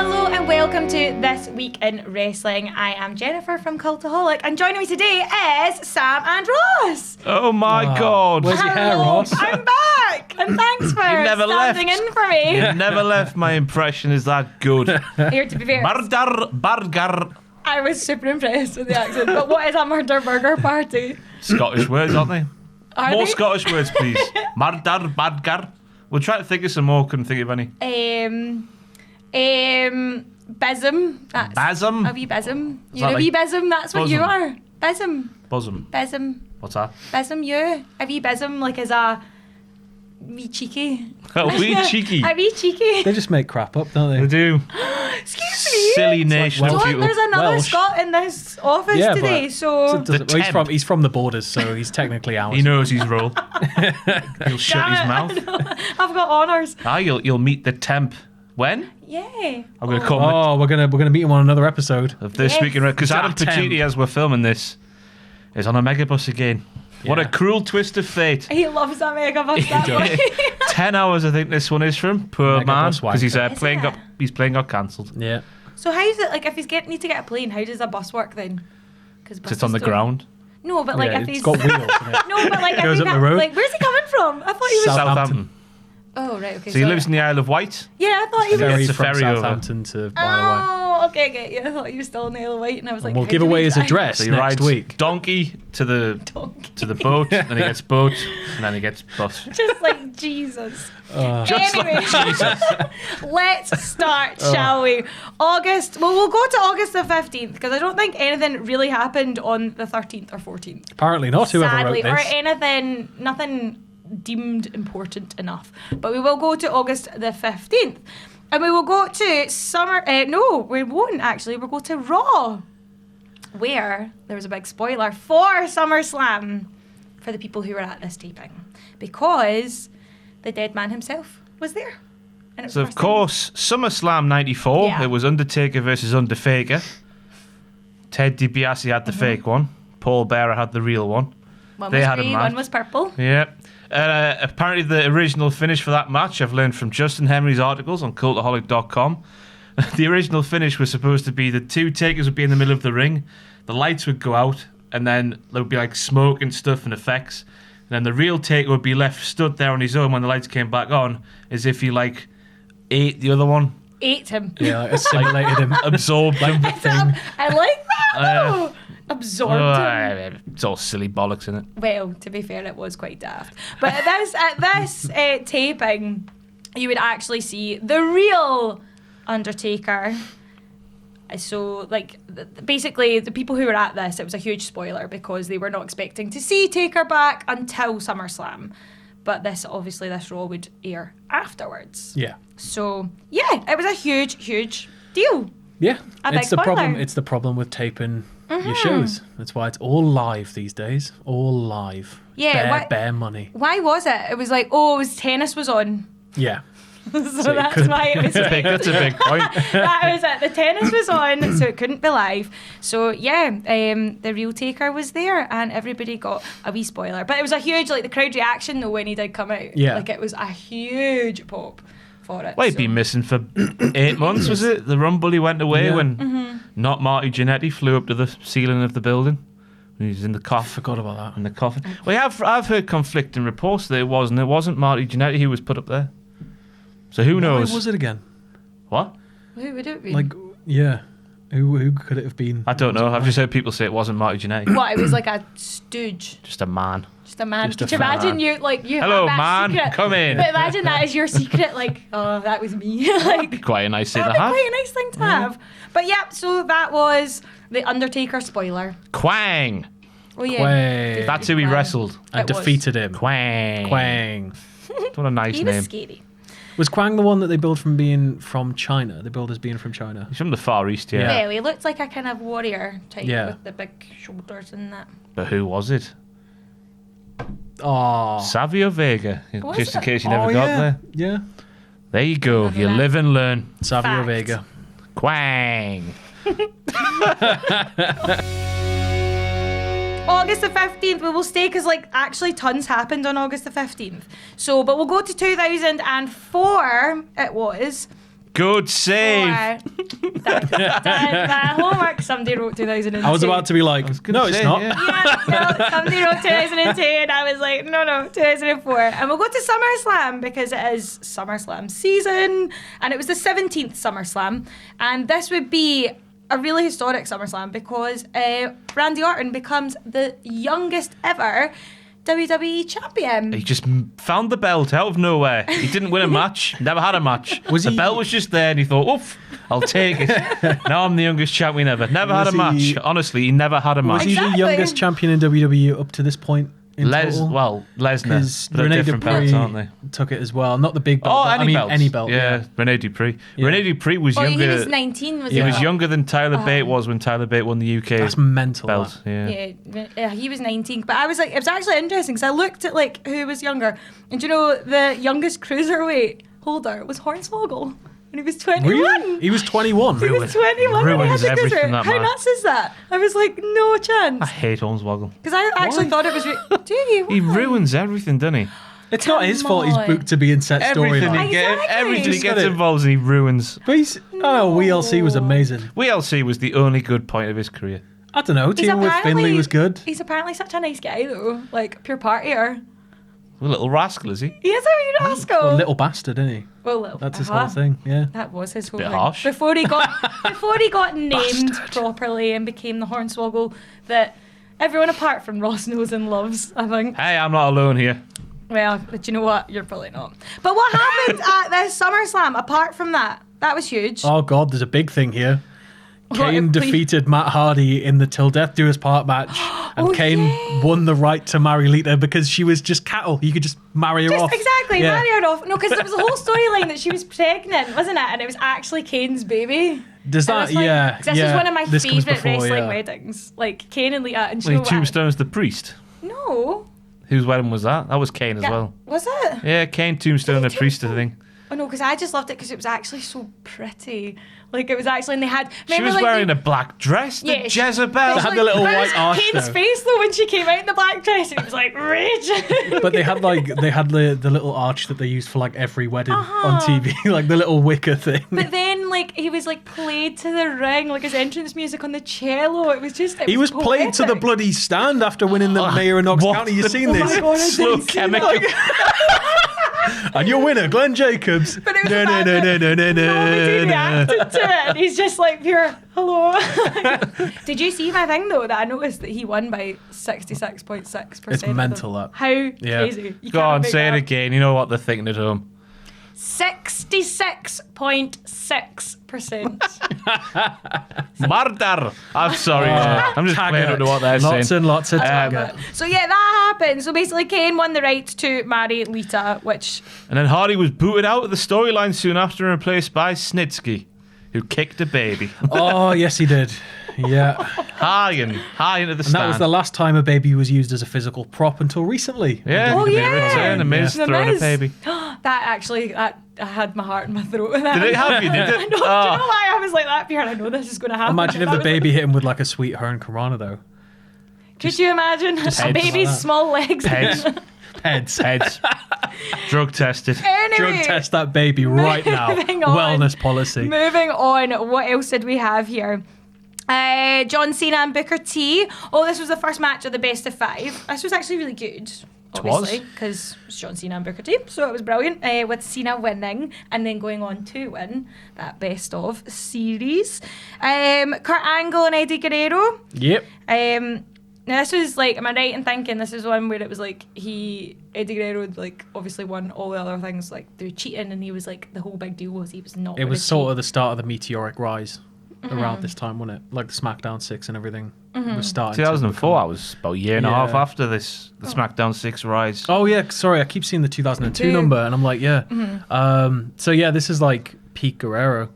Hello and welcome to This Week in Wrestling. I am Jennifer from Cultaholic, and joining me today is Sam and Ross. Oh my God. Where's your hair, Ross? I'm back, and thanks for standing in for me. You never left. My impression is that good. Here, to be fair, Murder burger. I was super impressed with the accent. But what is a murder burger party? Scottish words, aren't they? Are More they? Scottish words, please. Murder burger. We'll try to think of some more. Couldn't think of any. Besom. Basm? A wee besom. Is You're that a wee like besom. That's what you bosom? are. Besom. Bosom. Besom. What's that? Besom, you. A wee besom, like as a wee cheeky. Oh, wee cheeky. A wee cheeky. They just make crap up, don't They they? do. Excuse me. Silly nation of Don't, people. there's another Welsh. Scot in this office Yeah, today, but- so... The He's from the borders, so he's technically ours. He knows his role. He'll shut Damn his it, mouth. I know. I've got honours. You'll meet the temp. When? Yeah. I'm going to come Oh, we're gonna meet him on another episode. of this Yes. week in because Is that Adam a temp? Pacitti, as we're filming this, is on a megabus again. What a Yeah. cruel twist of fate. He loves that megabus, that boy. 10 hours, I think this one is from. Poor Megabus man, wanker. because his Is plane it? got his plane got cancelled. Yeah. So how's it, like, if he's need to get a plane, how does a bus work then? Because It's on the ground. No, but like Yeah, if it's he's... got wheels in it. No, but like, if Goes he up the can't- road. like, where's he coming from? I thought he was... Southampton. Oh, right, okay. So he lives in the Isle of Wight. Yeah, I thought he was... Ferry Gets a from ferry over. Southampton to Mile Oh, okay, I get you. I thought he was still in the Isle of Wight, and I was like... We'll how give do away we his die? address So he next rides week. donkey to the Donkey. boat, then he gets boat, and then he gets bus. Just like Jesus. Just Anyway, like Jesus. let's start, shall we? August. Well, we'll go to August the 15th because I don't think anything really happened on the 13th or 14th. Apparently not. Whoever Sadly, wrote or this. anything, nothing deemed important enough. But we will go to August the 15th. And we will go to summer... no, we won't actually. We'll go to Raw, where there was a big spoiler for SummerSlam for the people who were at this taping. Because the dead man himself was there. And it was So, the of first time. course, SummerSlam 94, Yeah. it was Undertaker versus Underfaker. Ted DiBiase had the fake one. Paul Bearer had the real one. One they was had a grey, match. one was purple. Yeah. Apparently, the original finish for that match, I've learned from Justin Henry's articles on Cultaholic.com. The original finish was supposed to be the two takers would be in the middle of the ring, the lights would go out, and then there would be like smoke and stuff and effects. And then the real taker would be left stood there on his own when the lights came back on, as if he like ate the other one, Ate him. Yeah, like assimilated him. absorbed him. I like that, though. Absorbed him. It's all silly bollocks, isn't it? Well, to be fair, it was quite daft. But at this taping, you would actually see the real Undertaker. So, like, basically, the people who were at this, it was a huge spoiler because they were not expecting to see Taker back until SummerSlam. But this Raw would air afterwards. Yeah. So, yeah, it was a huge, huge deal. Yeah. A big It's the problem. spoiler. It's the problem with taping your shows. That's why it's all live these days. All live. Yeah, Bare money. Why was it? It was like, it was tennis was on. Yeah. So it that's couldn't- why it was That's a big point. that was it. The tennis was on, so it couldn't be live. So yeah, the real Taker was there, and everybody got a wee spoiler. But it was a huge, like, the crowd reaction though when he did come out. Yeah. Like, it was a huge pop for it. Well, he'd so. been missing for 8 months, was it? The Rumble, he went away Yeah. when not Marty Jannetty flew up to the ceiling of the building. He's in the coffin. Forgot about that. In the coffin. Well, I've heard conflicting reports that it wasn't Marty Jannetty who was put up there. So who knows? Who was it again? What? Who would it have been? Like, yeah. Who could it have been? I don't know. I've just heard people say it wasn't Marty Jannetty. What? It was like a stooge. Just a man. Just a man. Just a Could you fan. imagine you Hello, have that man. secret? Come in. But imagine that as your secret, like, oh, that was me. Like, Quite a nice thing that'd to be have. quite a nice thing to have. But yeah, so that was the Undertaker spoiler. Quang. Oh yeah. Quang. That's who he Quang. wrestled. I It was. defeated him. Quang. Quang. What a nice He was name. scary. Was Quang the one that they billed from being from China? They billed as being from China. He's from the Far East, yeah. Yeah. Well, he looked like a kind of warrior type Yeah. with the big shoulders and that. But who was it? Oh. Savio Vega. Was Just in it? case you never got there. Yeah. There you go. Remember You that. live and learn. Savio Fact. Vega. Quang. August the 15th, we will stay because, like, actually tons happened on August the 15th. So, but we'll go to 2004, it was. Good save. My homework, somebody wrote 2002. I was about to be like, no, it's not. Yeah. Yeah, no, somebody wrote 2002, and I was like, no, 2004. And we'll go to SummerSlam because it is SummerSlam season, and it was the 17th SummerSlam, and this would be a really historic SummerSlam because Randy Orton becomes the youngest ever WWE champion. He just found the belt out of nowhere. He didn't win a match. Never had a match. The belt was just there, and he thought, "Oof, I'll take it." Now I'm the youngest champion ever. Never had a match. Honestly, he never had a match. Was he the youngest champion in WWE up to this point? Lesnar, because but they're different belts, aren't they? Took it as well. Not the big belt. Oh, but any belt. Yeah, Rene Dupree. Yeah. Rene Dupree was younger. He was 19. He was younger than Tyler Bate was when Tyler Bate won the UK. That's mental. Belt. Yeah, he was 19. But I was like, it was actually interesting because I looked at like who was younger, and you know the youngest cruiserweight holder was Hornswoggle. And he was 21. Really? He was 21. He was 21 when he had the cruiser. How nuts is that? I was like, no chance. I hate Hornswoggle. Because I actually thought it was... Do you? He ruins everything, doesn't he? It's not his fault he's booked to be in set Everything storyline. everything he gets involved in, he ruins. But WLC was amazing. WLC was the only good point of his career. I don't know. Teaming with Finlay was good. He's apparently such a nice guy, though. Like, pure partier. A little rascal, is he? He is a wee rascal. Well, little bastard, isn't he? Well, that's his whole thing. Yeah, that was his whole bit thing. Harsh. Before he got named properly and became the Hornswoggle that everyone apart from Ross knows and loves. I think. Hey, I'm not alone here. Well, but you know what? You're probably not. But what happened at this SummerSlam? Apart from that was huge. Oh God, there's a big thing here. Kane defeated Matt Hardy in the Till Death Do Us Part match, and Kane won the right to marry Lita because she was just cattle. You could just marry her off. Exactly, marry her off. No, because there was a whole storyline that she was pregnant, wasn't it? And it was actually Kane's baby. Does that? Like, this is one of my favourite wrestling weddings. Like Kane and Lita. And Tombstone's the priest. No. Whose wedding was that? That was Kane as well. Was it? Yeah, Kane, Tombstone, the priest, I think. Oh no, because I just loved it because it was actually so pretty. Like it was actually, and they had. She was wearing a black dress. The Jezebel. They had the little white arch. Kane's face though when she came out in the black dress, and it was like raging. But they had the little arch that they used for like every wedding on TV, like the little wicker thing. But then like he was like played to the ring, like his entrance music on the cello. It was just. He was played to the bloody stand after winning the mayor of Knox County. You seen this? My God, slow chemical. And your winner, Glenn Jacobs. But it was nobody reacted to it. And he's just like pure hello. Did you see my thing though? That I noticed that he won by 66.6%. It's mental. That. How crazy. You Go on, say it again. You know what they're thinking at home. 66.6%. Murder. I'm sorry. I'm just playing into what they're saying. Lots and lots of So yeah, that happened. So basically Kane won the right to marry Lita, which... And then Hardy was booted out of the storyline soon after and replaced by Snitsky, who kicked a baby. Oh, yes he did. Yeah. High into the stand. And that was the last time a baby was used as a physical prop until recently. Yeah. Oh yeah. Return, a Miz throwing a baby. That I had my heart in my throat. Did it have you? Did it? I know, do you know why I was like that? Bjorn, I know this is going to happen. Imagine if the baby hit him with like a sweet Hurricane Karana though. Could you imagine a baby's small legs? Heads. Drug tested. Anyway, drug test that baby right now. Wellness policy. Moving on. What else did we have here? John Cena and Booker T. Oh, this was the first match of the best of 5. This was actually really good. Obviously, because it was John Cena and Booker T, so it was brilliant. With Cena winning and then going on to win that best of series. Kurt Angle and Eddie Guerrero. Yep. Now this was like, am I right in thinking this is one where it was like Eddie Guerrero had like obviously won all the other things like through cheating, and he was like the whole big deal was he was not. It was sort of the start of the meteoric rise around this time, wasn't it? Like the SmackDown 6 and everything was starting. 2004. I was about a year and a half after this. The SmackDown 6 rise. Oh yeah, sorry, I keep seeing the 2002 number, and I'm like, yeah. So yeah, this is like peak Guerrero.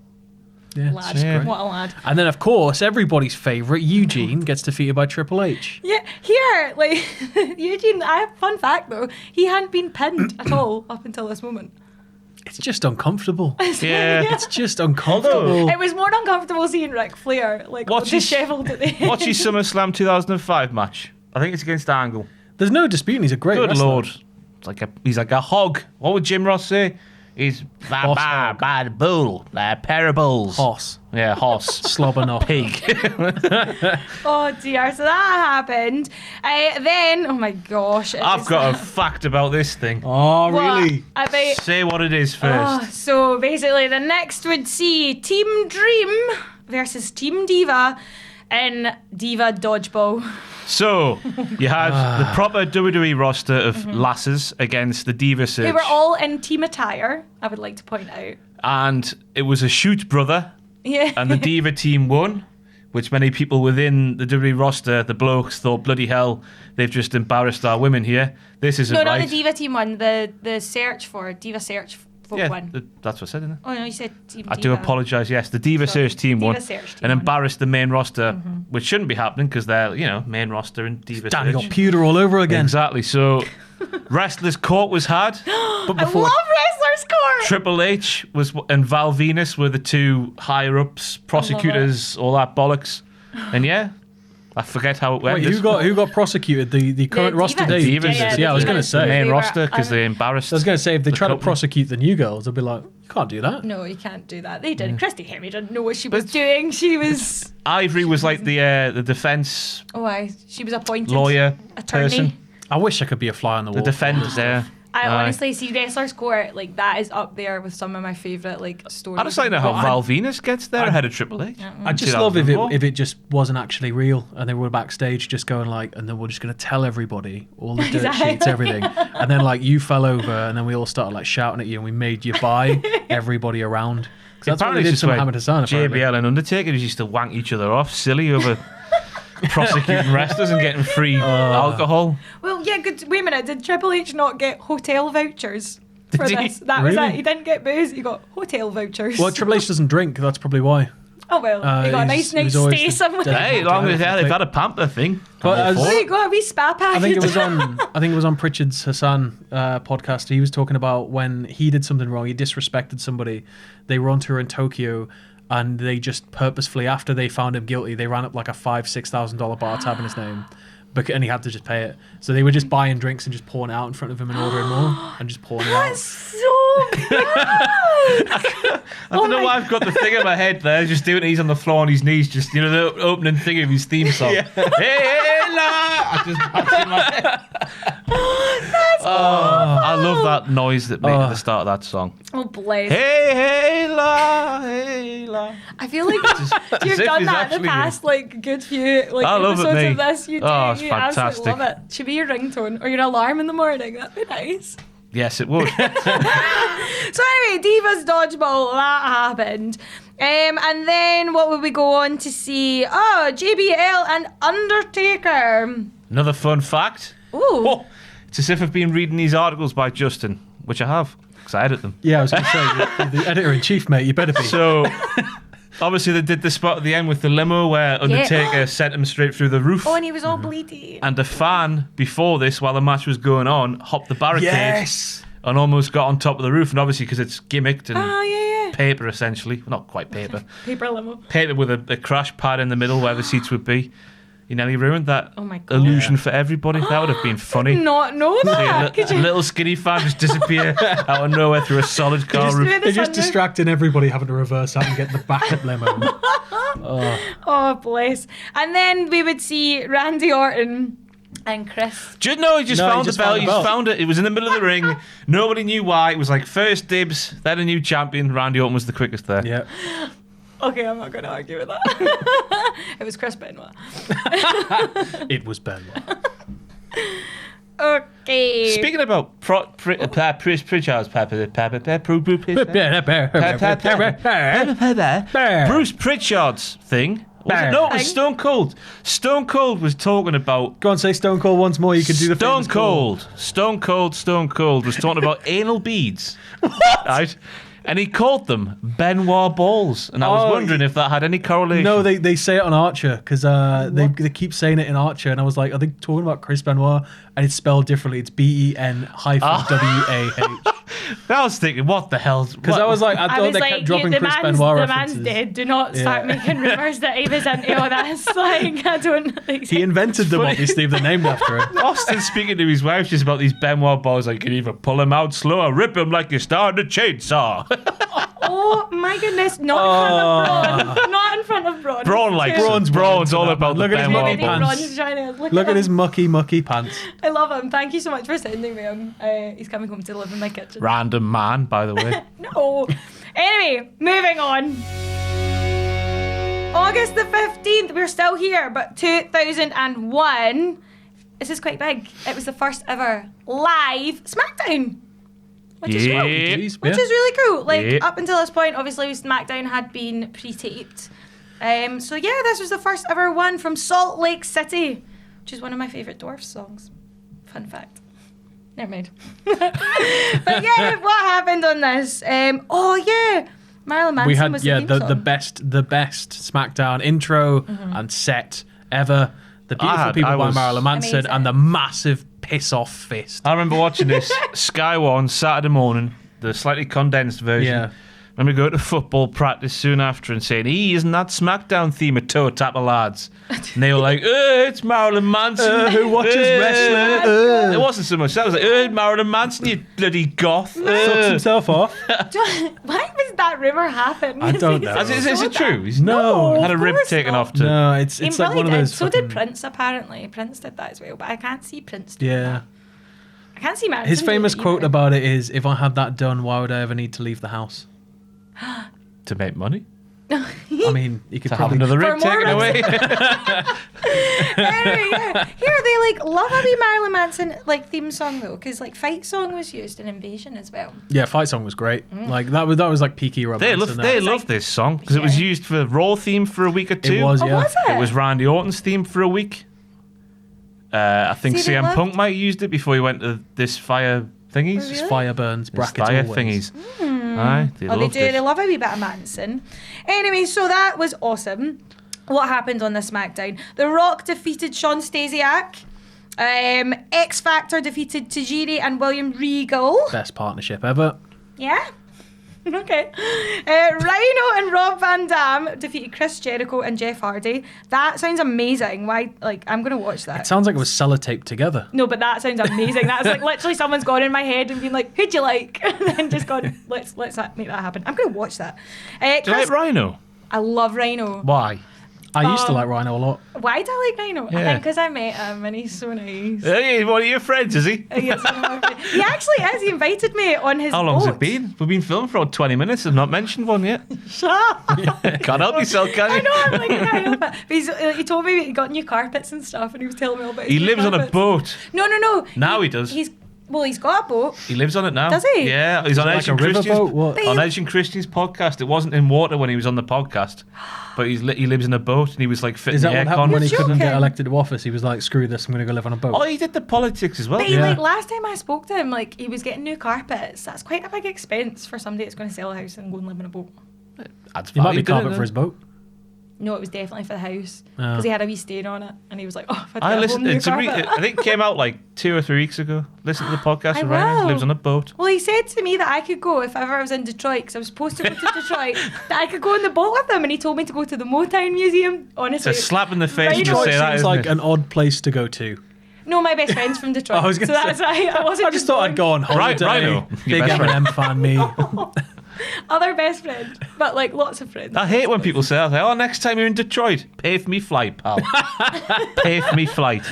Yeah, lad. What a lad. And then, of course, everybody's favourite, Eugene, gets defeated by Triple H. Yeah, here, like, Eugene, fun fact though, he hadn't been pinned at all up until this moment. It's just uncomfortable. Yeah. It's just uncomfortable. It was more uncomfortable seeing Ric Flair, like, dishevelled at the end. What's his SummerSlam 2005 match? I think it's against Angle. There's no disputing, he's a great Good wrestler. Lord. He's like a hog. What would Jim Ross say? He's Hoss hog. bad bull. Parables. Hoss. Yeah, hoss. Slobber knob. Pig. Oh dear, so that happened. Then, oh my gosh. I've got a fact about this thing. Oh, really? About, Say what it is first. so basically, the next would see Team Dream versus Team Diva in Diva Dodgeball. So, you had the proper WWE roster of lasses against the Diva Search. They were all in team attire, I would like to point out. And it was a shoot brother, Yeah. and the Diva team won, which many people within the WWE roster, the blokes, thought, bloody hell, they've just embarrassed our women here. This isn't No, right. not the Diva team one. The search for Diva Search folk Yeah, one. that's what I said, isn't it? Oh no, you said Team I Diva. do apologise. Yes, the Diva Sorry. Search team Diva won Search team and won. embarrassed the main roster, which shouldn't be happening because they're, main roster and Diva Danny Search. got pewter all over again. Exactly. So, Wrestlers Court was had, but I love before Wrestlers Court. Triple H and Val Venus were the two higher ups, prosecutors, all that bollocks, and I forget how it went. Wait, who got prosecuted? The current roster Divas. Dave? Divas. Yeah, I was the going to Divas. the say. main They were- roster because they embarrassed. I was going to say, if they the try to company. prosecute the new girls, they'll be like, you can't do that. No, you can't do that. They did. Christy Hemme didn't know what she was doing. She was. Ivory was like the defense She was appointed lawyer attorney. person. I wish I could be a fly on the The wall. defenders there. I Aye. honestly see Wrestlers Court, like, that is up there with some of my favourite stories. I just like to know how Well, Val Venus gets there ahead of Triple H. I just love if 2004. it just wasn't actually real and they were backstage just going like, and then we're just going to tell everybody all the dirt Exactly. sheets, everything. And then like you fell over and then we all started like shouting at you and we made you buy everybody around. 'Cause that's what Apparently they did it's to just where Muhammad Hassan. apparently. JBL and Undertaker just used to wank each other off, silly over prosecuting wrestlers and getting free alcohol. Well, yeah, good. Wait a minute. Did Triple H not get hotel vouchers for Did he? this? That was Really? it. He didn't get booze. He got hotel vouchers. Well, Triple H doesn't drink. That's probably why. Oh well, he got a nice he was night always stay the somewhere. dead- Hey, as long as they've had a pamper thing. But I'm all as- for There it. you go, a wee spa package. I think it was on Pritchard's Hassan podcast. He was talking about when he did something wrong. He disrespected somebody. They were on tour in Tokyo, and they just purposefully, after they found him guilty, they ran up like a $5,000-$6,000 bar tab in his name, and he had to just pay it. So they were just buying drinks and just pouring it out in front of him and ordering more, and just pouring it That's out. so bad. I don't know why I've got the thing in my head there, just doing it. He's on the floor on his knees, just, the opening thing of his theme song. Hey, la! I just that's in my head. I love that noise that made at the start of that song. Oh bless. Hey, hey, la, hey, la. I feel like as you've if done he's that in actually- the past, good few I love it, episodes mate. of this. You do. Oh, it's you absolutely fantastic. love it. Should be your ringtone or your alarm in the morning. That'd be nice. Yes, it would. So anyway, Divas Dodgeball, that happened. And then what would we go on to see? Oh, JBL and Undertaker. Another fun fact. Ooh. Oh, it's as if I've been reading these articles by Justin, which I have, because I edit them. Yeah, I was going to say, you're the editor-in-chief, mate. You better be. So, obviously, they did the spot at the end with the limo where Undertaker sent him straight through the roof. Oh, and he was all bleedy. And a fan before this, while the match was going on, hopped the barricade Yes! and almost got on top of the roof. And obviously, because it's gimmicked and Yeah. paper, essentially. Not quite paper. Paper limo. Paper with a crash pad in the middle where the seats would be. You nearly ruined that Oh my God. illusion for everybody. That would have been funny. Not know See that. a little skinny fan just disappear out of nowhere through a solid car Just roof. doing They're this just under- distracting everybody having to reverse out and get the backup limo. Oh, bless. And then we would see Randy Orton and Chris. He just No, he found just the belt. found the He just belt. found it. It was in the middle of the ring. Nobody knew why. It was like first dibs, then a new champion. Randy Orton was the quickest there. Yeah. Okay, I'm not going to argue with that. It was Chris Benoit. It was Benoit. Okay. Speaking about Pritchard's Bruce Pritchard's thing. Was it? No, it was Stone Cold. Stone Cold was talking about Go on, say Stone Cold once more. You can do the Stone famous call. Cold. Stone Cold was talking about anal beads. What? Right? And he called them Benoit balls. And I was Oh, wondering if that had any correlation. No, they say it on Archer because they keep saying it in Archer, and I was like, are they talking about Chris Benoit? And it's spelled differently. It's BEN-WAH. I was thinking, what the hell? Because I was like, I thought they kept dropping Chris Benoit the references. man's dead. Do not start making rumours that he was into all this. Like, I don't. He invented them, obviously, if they're named after him. Austin speaking to his wife just about these Benoit balls. Like, you can either pull him out slow or rip him like you started a chainsaw. Oh my goodness! Not in front of Braun. Not in front of Braun. Braun likes Braun's all about Look the at his Benoit mucky balls. pants. Look at his mucky pants. I love him. Thank you so much for sending me him. He's coming home to live in my kitchen. Random man, by the way. No. Anyway, moving on. August the 15th, we're still here, but 2001. This is quite big. It was the first ever live SmackDown. Which is cool. Jeez, Which is really cool. Like, Yeah. up until this point, obviously, SmackDown had been pre-taped. So yeah, this was the first ever one from Salt Lake City, which is one of my favourite Dwarf songs. Fun fact. Never mind. But yeah, what happened on this? Oh yeah, Marilyn Manson We had was the theme song. best SmackDown intro and set ever. The beautiful people by Marilyn Manson Amazing. and the massive piss off fist. I remember watching this Sky One Saturday morning, the slightly condensed version. Yeah. When we go to football practice soon after and saying, isn't that SmackDown theme a toe tapper, lads? And they were like, it's Marilyn Manson. Who watches wrestling? It wasn't so much. That was like, Marilyn Manson, you bloody goth. Sucks himself off. Why was that rumour happen? I don't know. Is it true? He's No. had a of rib course taken not. off to. No, it's He like really one of did. those. So fucking- did Prince, apparently. Prince did that as well, but I can't see Prince doing Yeah. that. I can't see Manson His doing famous it quote either. about it is, "If I had that done, why would I ever need to leave the house?" To make money? I mean, you could To have probably another For rib more taken ribs. away? Anyway, yeah. Here they like love a wee Marilyn Manson like theme song though, because like fight song was used in Invasion as well. Yeah, fight song was great. Like that was like peaky romance. They and that. love this song because it was used for Raw theme for a week or two. It was, Oh, yeah. was it? It was Randy Orton's theme for a week. I think See, they CM loved- Punk might have used it before he went to this fire thingies. Oh, It's really? fire burns, This brackets fire always. thingies. Aye, they Oh, they loved do. it. They love a wee bit of Manson. Anyway, so that was awesome. What happened on the SmackDown? The Rock defeated Shawn Stasiak. X Factor defeated Tajiri and William Regal. Best partnership ever. Yeah. Okay. Rhino and Rob Van Dam defeated Chris Jericho and Jeff Hardy. That sounds amazing. Why? Like, I'm gonna watch that. It sounds like it was sellotaped together. No, but that sounds amazing. That's like literally someone's gone in my head and been like, "Who'd you like?" and then just gone, "Let's make that happen." I'm gonna watch that. Do you like Chris- Rhino? I love Rhino. Why? I used to like Rhino a lot. Why do I like Rhino? I Yeah. think because I met him and he's so nice. Hey, one of your friends, is he? He actually is. He invited me on his How long's boat. it been? We've been filming for about 20 minutes and not mentioned one yet. Shut up. Can't help yourself, can you? I know, I'm like, I can't help it. But he told me he got new carpets and stuff and he was telling me all about his He new lives on a carpets. boat. No. Now he does. He's got a boat. He lives on it now. Does he? Yeah, he's on Like Edge a and Christian's. riverboat? What? But On he- Edge and Christian's podcast. It wasn't in water when he was on the podcast, but he lives in a boat and he was like fitting Is that the what aircon. happened when he You're couldn't get joking. elected to office? He was like, "Screw this! I'm going to go live on a boat." Oh, he did the politics as well. But he, Yeah. like, last time I spoke to him, like, he was getting new carpets. That's quite a big expense for somebody that's going to sell a house and go and live in a boat. Adds He might be value, doesn't carpet it? for his boat. No, it was definitely for the house. Oh. Because he had a wee stain on it. And he was like, oh, if I I listened. new It's a carpet. I think it came out like 2 or 3 weeks ago. Listen to the podcast. I with Ryan. He will. lives on a boat. Well, he said to me that I could go if ever I was in Detroit, because I was supposed to go to Detroit, that I could go on the boat with him, and he told me to go to the Motown Museum. It's Honestly, a slap in the face Right to on. say that. Seems Isn't like it? an odd place to go to. no, my best friend's from Detroit, I was so gonna that's say- why I wasn't. I just thought I'd go on holiday. Rhino, your Big best friend. M&M fan, me. Other best friend, but like lots of friends. I hate when people say that. Like, oh, next time you're in Detroit, pay for me flight, pal. Pay for me flight.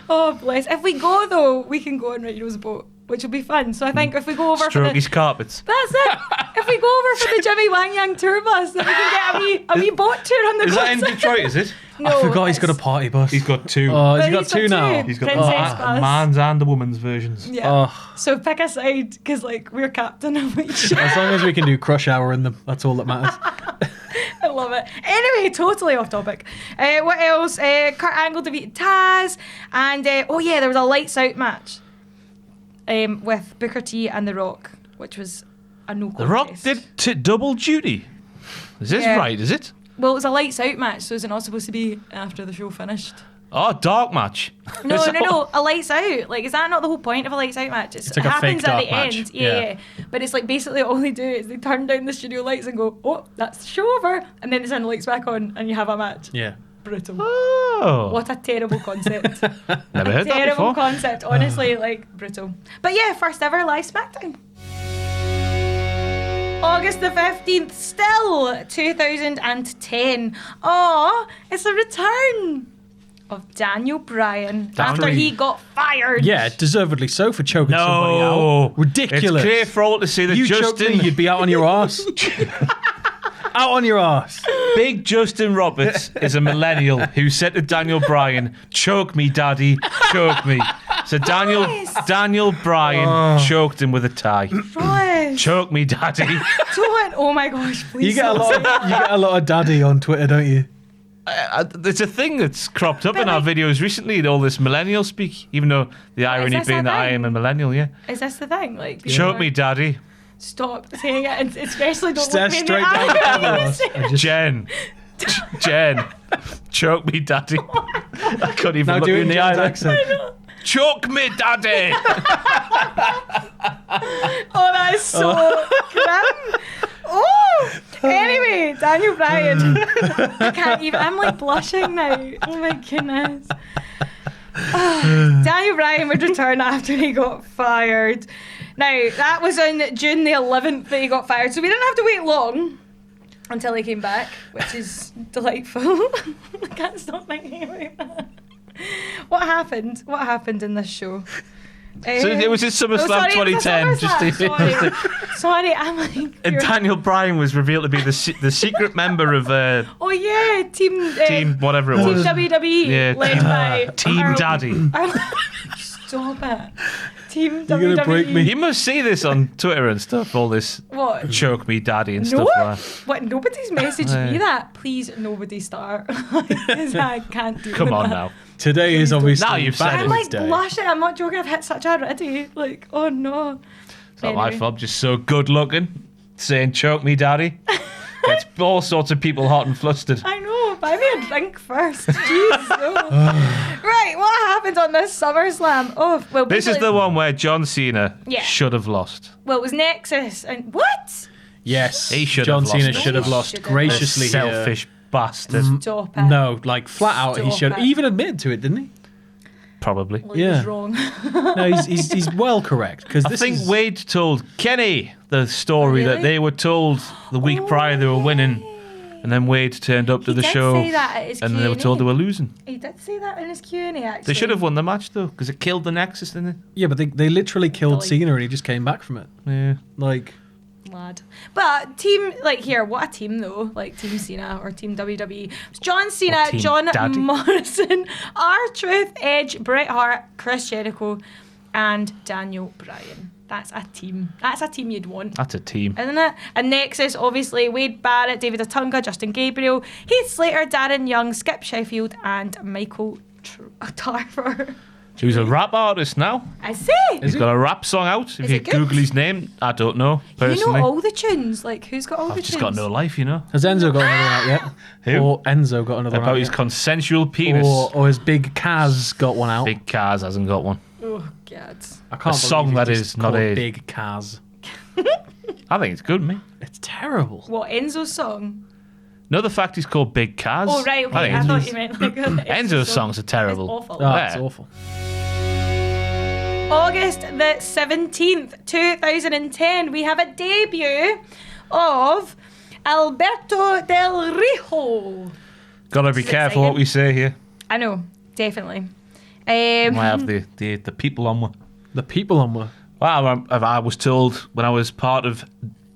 Oh bless! If we go though, we can go on Rhino's boat, which will be fun. So I think if we go over for Stroke the his carpets. That's it. If we go over for the Jimmy Wang Yang tour bus, then we can get a wee boat tour on the Is coast. that in Detroit, is it? No, I forgot he's got a it's- party bus. He's got 2. Oh, has But he got he's got two now? two. He's got Princess a class. man's and a woman's versions. Yeah. Oh, So pick a side, because like we're captain of each. as long as we can do crush hour in them, that's all that matters. I love it. Anyway, totally off topic. What else? Kurt Angle defeated Taz, and oh yeah, there was a lights out match with Booker T and The Rock, which was a no The Rock contest. did double duty. Is this Yeah. right, is it? Well, it was a lights out match, so is it not supposed to be after the show finished? Oh, dark match. No, a lights out. Like, is that not the whole point of a lights out match? It's it like a happens fake at dark the match. end. Yeah. But it's like basically all they do is they turn down the studio lights and go, oh, that's the show over. And then they turn the lights back on and you have a match. Yeah. Brutal. Oh. What a terrible concept. Never heard that Terrible before. concept. Honestly, like, brutal. But yeah, first ever live SmackDown. August the 15th, still 2010. Oh, it's a return of Daniel Bryan after he got fired. Yeah, deservedly so for choking somebody out. Ridiculous. It's clear for all to see that You choked Justin... me, you'd be out on your arse. Out on your arse. Big Justin Roberts is a millennial who said to Daniel Bryan, "Choke me, daddy, choke me." So Daniel Bryan choked him with a tie. Ross, Choke me, daddy. don't. Oh my gosh, please. You get a lot of daddy on Twitter, don't you? There's a thing that's cropped up in our videos recently, all this millennial speak, even though the irony this being a that I thing? am a millennial, yeah. Is this the thing? Like, people Choke are- me, daddy. Stop saying it, and especially don't Stare look me in the straight down the eye. camera. And just, Jen. Choke me, daddy. I couldn't even now look do you it in in the eye. Jen's then. accent. Choke me, daddy. Oh, that is so grim. Oh, anyway, Daniel Bryan. I can't even. I'm like blushing now. Oh my goodness. Daniel Bryan would return after he got fired. Now, that was on June the 11th that he got fired, so we didn't have to wait long until he came back, which is delightful. I can't stop thinking about that. What happened? What happened in this show? So it was in SummerSlam 2010. Sorry, I'm like... And Daniel Bryan was revealed to be the secret member of Oh yeah, Team whatever it Team was. WWE, Yeah, led by Team Daddy. Stop it. Team You're gonna WWE. break me. You must see this on Twitter and stuff, all this What? choke me daddy and No, stuff like that. what? Nobody's messaged me that. Please, nobody start. 'Cause I can't do Come that. on now. Today is obviously Now you've said I'm it. like Day. blushing. I'm not joking. I've hit such already. Like, oh no. It's not my fault. I'm just so good looking. Saying choke me daddy. It's all sorts of people hot and flustered. I know. Buy me a drink first. Jeez. No. Right. What happened on this SummerSlam? Oh, well. This is basically- the one where John Cena Yeah. should have lost. Well, it was Nexus and what? Yes, He should John have lost Cena it. should have He lost should have. graciously. Selfish bastard. Stop it. No, like flat out, he Stop should. it. He even admitted to it, didn't he? Probably. Well, he Yeah. was wrong. No, he's well correct because I this think is Wade told Kenny the story Really? that they were told the week prior they were winning, and then Wade turned up to He the did show say that at his and they were told they were losing. He did say that in his Q&A, actually. They should have won the match though, because it killed the Nexus, didn't it? yeah, but they literally killed Like- Cena and he just came back from it. Yeah. Like Lad. But team, like here, what a team though, like Team Cena or Team WWE. It's John Cena, Or Team John Daddy. Morrison, R-Truth, Edge, Bret Hart, Chris Jericho, and Daniel Bryan. That's a team. That's a team you'd want. That's a team. Isn't it? And Nexus, obviously, Wade Barrett, David Otunga, Justin Gabriel, Heath Slater, Darren Young, Skip Sheffield, and Michael Tarver. He's a rap artist now. I say. He's got a rap song out. If Is you it good? Google his name, I don't know personally. You know all the tunes. Like, who's got all I've the just tunes? got no life, you know. has Enzo got another one out yet? Who? Or Enzo got another one About out his yet? consensual penis. Or his big Kaz got one out. Big Cars hasn't got one. Oh, God. I can't a song believe that it's is just not called a- Big Kaz. I think it's good, mate. It's terrible. What, Enzo's song? No, the fact he's called Big Cars. Oh, right, okay. I think thought you meant like Enzo's songs are terrible. It's awful. Oh, Yeah. it's awful. August the 17th, 2010, we have a debut of Alberto Del Rio. Gotta be Is it careful what exciting? we say here. I know, definitely. I have the people on one. The people on one. Well, I was told when I was part of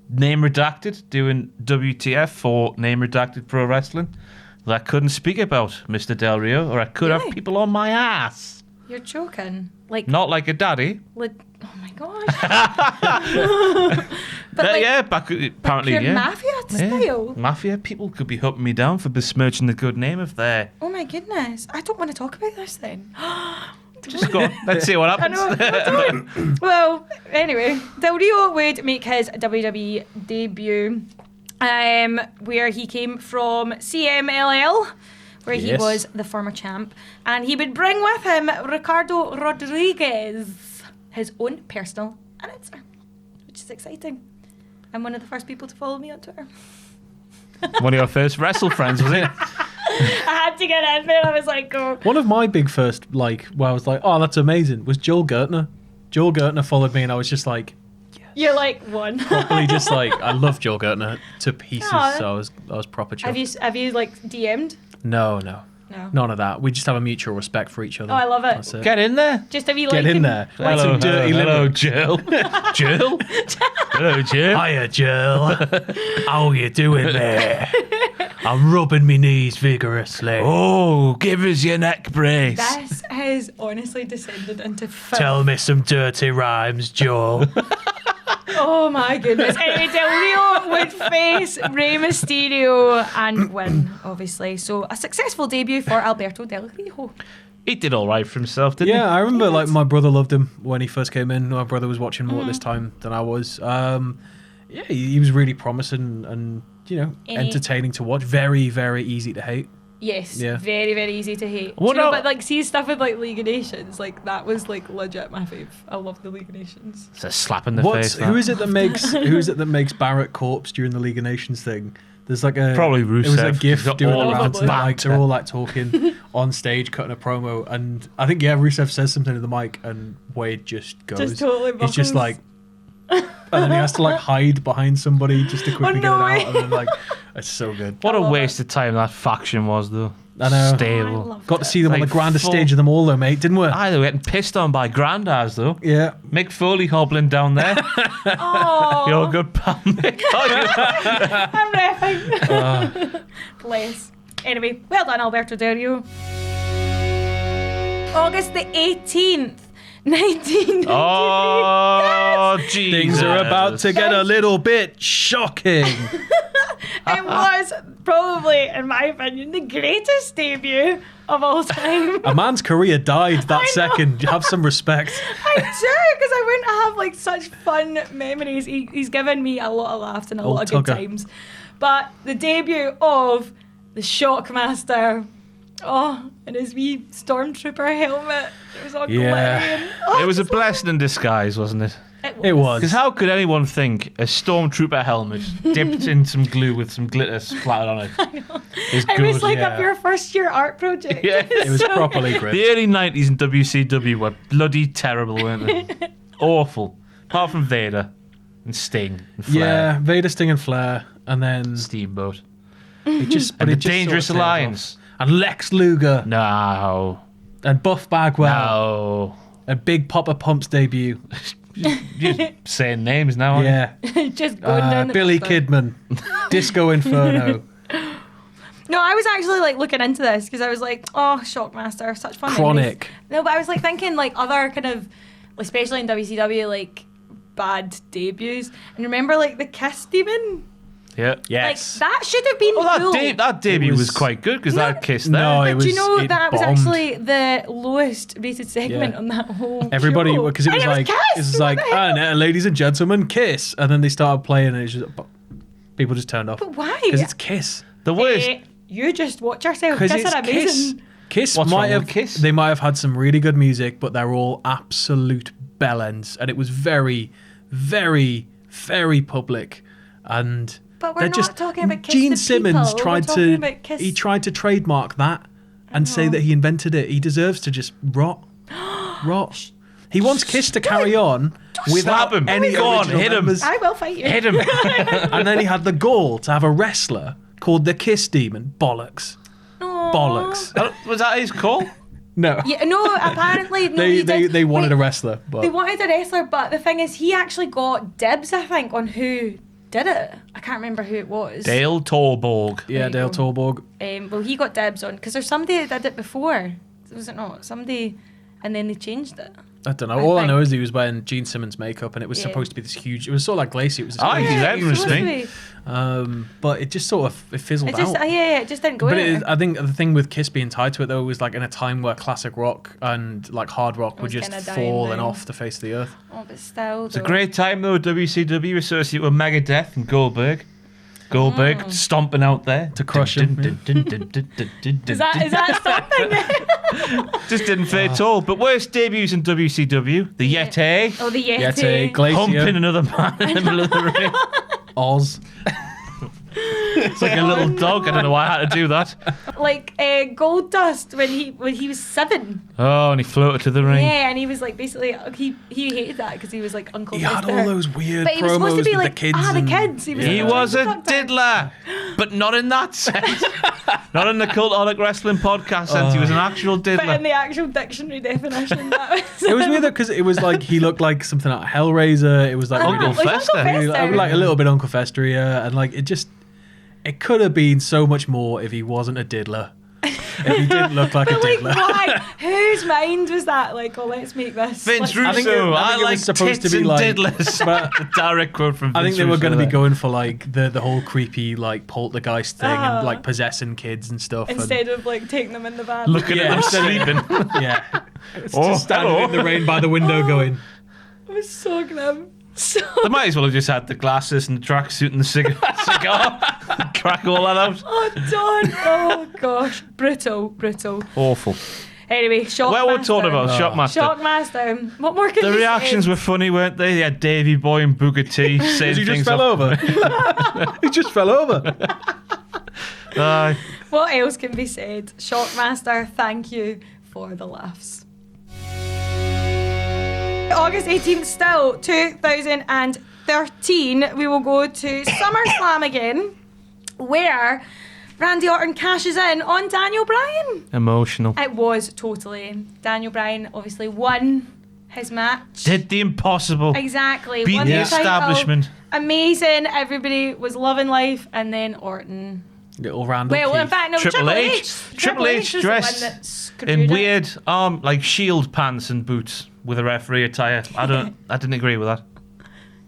Name Redacted, doing WTF for Name Redacted Pro Wrestling, that I couldn't speak about Mr. Del Rio, or I could Really? have people on my ass. You're joking. Like, Not like a daddy. oh my gosh. but like, Yeah, apparently, pure yeah. mafia Yeah. style. Mafia people could be hunting me down for besmirching the good name of their. Oh my goodness. I don't want to talk about this then. Just go on. Let's see what I happens. know. I don't. Well, anyway, Del Rio would make his WWE debut, where he came from CMLL, where he Yes. was the former champ. And he would bring with him Ricardo Rodriguez, his own personal announcer, which is exciting. I'm one of the first people to follow me on Twitter. One of your first wrestle friends, was it? I had to get in there. I was like, go. One of my big first, like, where I was like, oh, that's amazing, was Joel Gertner. Joel Gertner followed me, and I was just like, You're like one. properly just like, I love Joel Gertner to pieces. Aw. So I was proper chuffed. Have you like DM'd? No, No. none of that. We just have a mutual respect for each other. Oh, I love it. That's it. Get in there. Just have you Get like in there. Like Hello, some dirty hello, limerick. Jill. Jill? Hello, Jill. Hiya, Jill. How you doing there? I'm rubbing my knees vigorously. Oh, give us your neck brace. This has honestly descended into filth. Tell me some dirty rhymes, Joel. Oh my goodness. Anyway, Del Rio would face Rey Mysterio and win, obviously. So a successful debut for Alberto Del Rio. He did all right for himself, didn't Yeah, he? I remember like my brother loved him when he first came in. My brother was watching more at this time than I was. Yeah, he was really promising and, you know, entertaining to watch. Very, very easy to hate. Yes, Yeah. very, very easy to hate. What Do you know, el- but like, see stuff with like League of Nations, like that was like legit my fave. I love the League of Nations. It's a slap in the What's face. who is it that makes Barrett corpse during the League of Nations thing? There's like a Probably It was a Rusev. gif He's got doing all the of rounds. the Like, they're banter. all like talking on stage, cutting a promo, and I think Rusev says something to the mic, and Wade just goes. Just totally He's just buckles. like, and then he has to like hide behind somebody just to quickly no get way. it out, and then like, it's so good. What a love waste of time that faction was, though. I know. I Stable. loved Got to it. see them on Like the grandest full- stage of them all, though, mate, didn't we? Aye, they were getting pissed on by granddads, though. Yeah. Mick Foley hobbling down there. Oh, You're a good pal, Mick. I'm reffing. Bless. Anyway, well done, Alberto Del Rio. August the 18th, 1993. Oh, Jesus. Things are about to get a little bit shocking. It was probably, in my opinion, the greatest debut of all time. A man's career died that I know. second. Have some respect. I do, because I wouldn't have like such fun memories. He's given me a lot of laughs and a Old lot of good Tugger. times. But the debut of the Shockmaster, and his wee stormtrooper helmet, it was all Yeah. glittering. Oh, It was a just- blessing in disguise, wasn't it? It was. Because how could anyone think a stormtrooper helmet dipped in some glue with some glitter splattered on it is It good? was like yeah. up your first year art project. Yeah. It was So properly good. great. The early 90s in WCW were bloody terrible, weren't they? Awful. Apart from Vader and Sting and Flair. Yeah, Vader, Sting, and Flair, and then Steamboat. it just And it the just Dangerous sort of tails Alliance. off. And Lex Luger No. and Buff Bagwell No. and Big Papa Pump's debut. You're saying names now, aren't you? Yeah, Just going down the Billy gusto. Kidman, Disco Inferno, No, I was actually like looking into this because I was like, oh, Shockmaster, such fun. Chronic. memories. No, but I was like thinking like other kind of, especially in WCW, like bad debuts. And remember like the Kiss Demon? Yeah. Yes. Like that should have been Well, cool. that debut It was was- quite good because that kiss there. No, But it do you was- know it that was bombed. actually the lowest rated segment Yeah. on that whole Everybody, show? because it was And like, Kiss, it was what like, the hell? and ladies and gentlemen, Kiss, and then they started playing, and it's just people just turned off But why? because it's Kiss. The worst. You just watch yourself. Because Kiss it's are amazing. Kiss. Kiss What's might wrong with have Kiss? They might have had some really good music, but they're all absolute bellends, and it was very, very, very public. And But we're they're not just talking about Kiss Gene the Simmons people, tried we're talking to about Kiss. he tried to trademark that and say that he invented it. He deserves to just rot. Rot. He wants Kiss to carry on without Slap him. any Go on, original hit him. members. I will fight you. Hit him. And then he had the gall to have a wrestler called the Kiss Demon. Bollocks. Aw. Bollocks. Was that his call? No. Yeah, no, apparently no. he did. They wanted Wait, a wrestler, but They wanted a wrestler, but the thing is, he actually got dibs, I think, on who did it. I can't remember who it was. Dale Torborg. yeah, There you Dale go. Torborg. Well, he got dibs on because there's somebody that did it before. Was it not? Somebody, and then they changed it. I don't know. I All I think- know is he was wearing Gene Simmons makeup, and it was Yeah. supposed to be this huge. It was sort of like Lacey. It was. This Oh, huge- he's Yeah, it's supposed to interesting. be. but it just sort of it fizzled It just, out. it just didn't go But anywhere. I think the thing with Kiss being tied to it though was like in a time where classic rock and like hard rock were was just kinda dying falling down. off the face of the earth. Oh, but still, It's a great time though. WCW associated with Megadeth and Goldberg. Goldberg stomping out there To crush him, Is that stopping? Just didn't fit at all. But worst debuts in WCW, the Yeti. Oh, the Yeti. Yeti, Glacier, Humping another man in the middle of the ring. Oz. It's like a little dog. I don't know why I had to do that. Like Gold Dust when he was 7. Oh, and he floated to the ring. Yeah, and he was like basically he hated that because he was like Uncle. He had all those weird but he was supposed promos to be with like the kids. the and- kids. He was a diddler, but not in that sense. Not in the Cultaholic Wrestling podcast sense. He was an actual But in diddler. the actual dictionary definition, that was. It was weird because it was like he looked like something like Hellraiser. It was like Uncle really, Fester. like a little bit Uncle Fester, yeah, and like it could have been so much more if he wasn't a diddler. If he didn't look like a But like, diddler. why? Whose mind was that? Like, oh, let's make this. Vince let's- Russo, I think it like was supposed tits to be and like- diddlers. but- The direct quote from Vince I think they were Russo going to be there. going for like the whole creepy like poltergeist thing and like possessing kids and stuff. Instead of like taking them in the van. Looking Yeah, at them instead of- sleeping. yeah, it's Oh, just standing hello. in the rain by the window going. It was so grim. So. They might as well have just had the glasses and the tracksuit and the cigar. Crack all that out. Oh, Don. Oh gosh, brutal. Awful. Anyway, Shockmaster. Well, we're talking about Shockmaster. Shockmaster. What more can The we reactions say? were funny, weren't they? They had Davey Boy and Booker T saying He just things fell over. He just fell over. Aye. What else can be said? Shockmaster, thank you for the laughs. August 18th, still 2013, we will go to SummerSlam again, where Randy Orton cashes in on Daniel Bryan. Emotional. It was totally. Daniel Bryan obviously won his match. Did the impossible. Exactly. Beat won the title. establishment. Amazing. Everybody was loving life. And then Orton. Little Randall Well, in Keith. fact, no, Triple H. Triple H was the dressed one that screwed in it. weird like shield pants and boots with a referee attire. I didn't agree with that.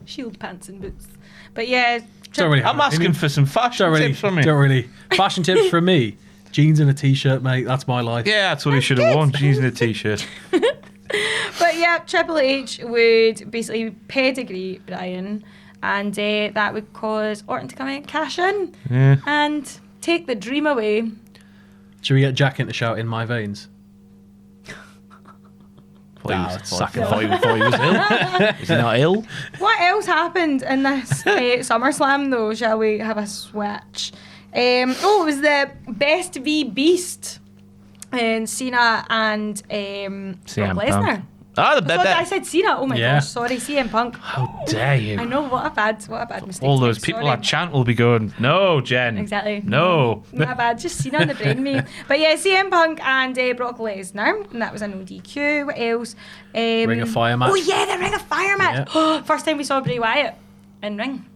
Shield pants and boots. But yeah. Don't really have I'm an asking opinion. for some fashion Don't really, tips from you. don't really. Fashion tips from me. Jeans and a t-shirt, mate. That's my life. Yeah, that's what he should have worn. Jeans and a t-shirt. But yeah, Triple H would basically pedigree Bryan, and that would cause Orton to come in, cash in, Yeah. and take the dream away. Should we get Jack in to shout "In my veins"? Thought he was ill. Is he not ill? What else happened in this SummerSlam though? Shall we have a switch? It was the Best v Beast, and Cena and Brock Lesnar. Ah, the I said Cena. Oh my Yeah. gosh, sorry, CM Punk. How dare you? I know what a bad mistake. All to those make, people sorry. at chant will be going, no, Jen. Exactly. No. My bad, just Cena on the brain me. But yeah, CM Punk and Brock Lesnar, and that was a no DQ. What else? Ring of Fire match. Oh yeah, the Ring of Fire match. First time we saw Bray Wyatt in ring.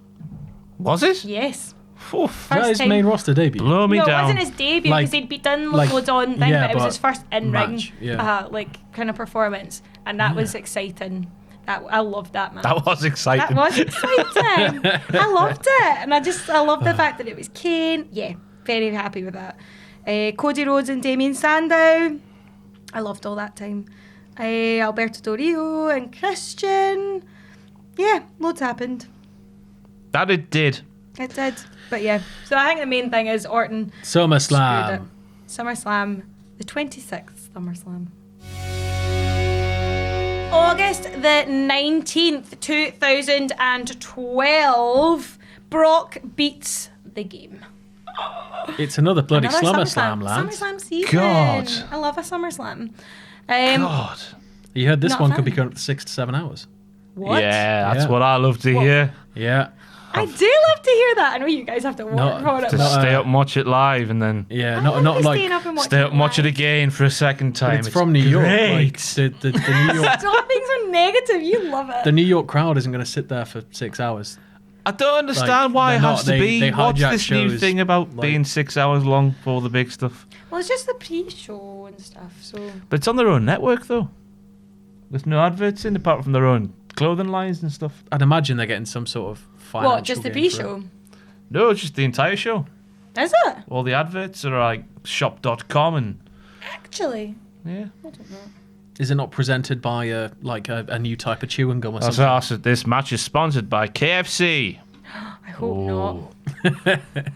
Was it? Yes. Oof. Is that his time. main roster debut? Blow me No, it down. wasn't his debut Like- because he'd be done like- loads on thing, yeah, but it was but his first in ring, match, yeah. kind of performance, and that was exciting. I loved that match. That was exciting. That was exciting. I loved it, and I loved the fact that it was Kane. Yeah, very happy with that. Cody Rhodes and Damien Sandow. I loved all that time. Alberto Del Rio and Christian. Yeah, loads happened. That it did. It did, but yeah. So I think the main thing is Orton. SummerSlam. Screwed it. SummerSlam, the 26th SummerSlam. August the 19th, 2012, Brock beats the game. It's another bloody Another SummerSlam, lads. SummerSlam season. God. I love a SummerSlam. God. You heard this Not one fun. could be going up to 6 to 7 hours. What? Yeah, that's Yeah. what I love to hear. Yeah. I do love to hear that. I know you guys have to work No, for it. To No, stay up and watch it live and then Yeah, I not love like staying up and watching stay up and watch it live. again for a second but time. it's from New York. Like, Great. the New York Stop being so negative. You love it. the New York crowd isn't going to sit there for 6 hours. I don't understand Like, why it they're has not- to they- be. they What's hijack this new shows, thing about like- being 6 hours long for all the big stuff? Well, it's just the pre-show and stuff. So But it's on their own network though. There's no adverts in apart from their own clothing lines and stuff. I'd imagine they're getting some sort of financial what? Just the gain for it. pre-show? No, it's just the entire show. Is it All the adverts are like shop.com and actually? yeah. I don't know. Is it not presented by a new type of chewing gum or That's something? awesome. This match is sponsored by KFC. I hope not.